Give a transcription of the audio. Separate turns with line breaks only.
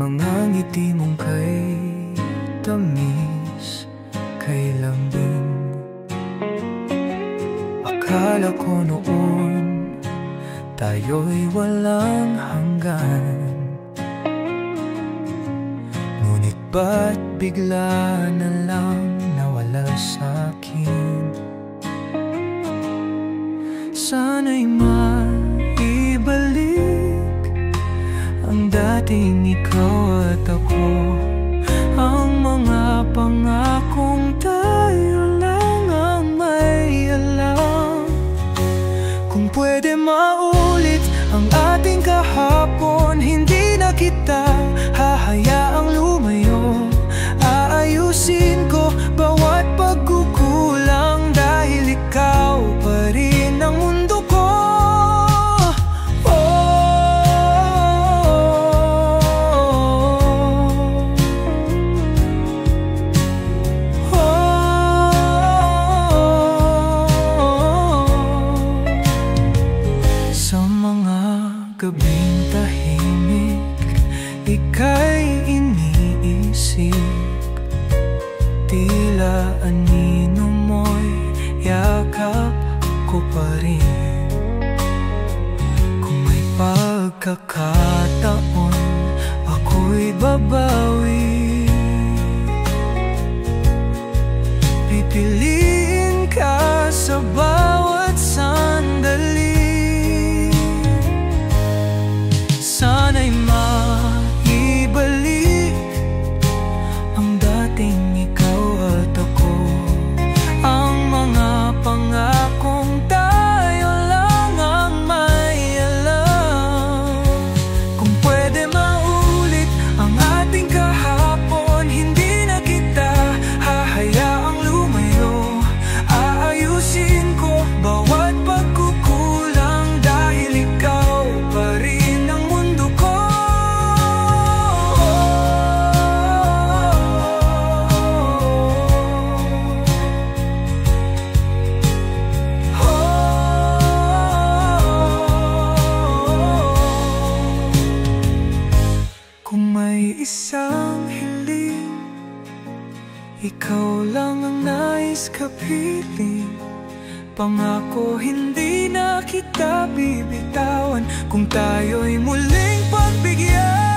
mga ngiti mong kay tamis, kay lambing. Akala ko noon tayo'y walang hanggan, ngunit ba't bigla na lang nawala sa'kin? Sana'y maibalik ang dating ikaw at ako, ang mga pangakong tayo lang ang may alam. Kung pwede maulit ang ating kahapon, hindi na kita hahayaang lumayo. Aayusin ko bawat pagkukulang dahil ikaw pa rin ang mundo ko. Sa mga gabing tahimik, ika'y iniisip, tila anino mo'y yakap ko pa rin. Kung may pagkakataon, ako'y babawi. Pipiliin ka sa bawat sandali. Sana'y maibalik ang dating ikaw at ako, ang mga pangakong tayo lang ang may alam. Kung pwede maulit ang ating kahapon, hindi na kita hahayaang lumayo. Aayusin ko bawat pagkukulang dahil ikaw pa rin ang mundo ko. Kung may isang hiling, ikaw lang ang nais kapiling. Pangako hindi na kita bibitawan kung tayo'y muling pagbigyan.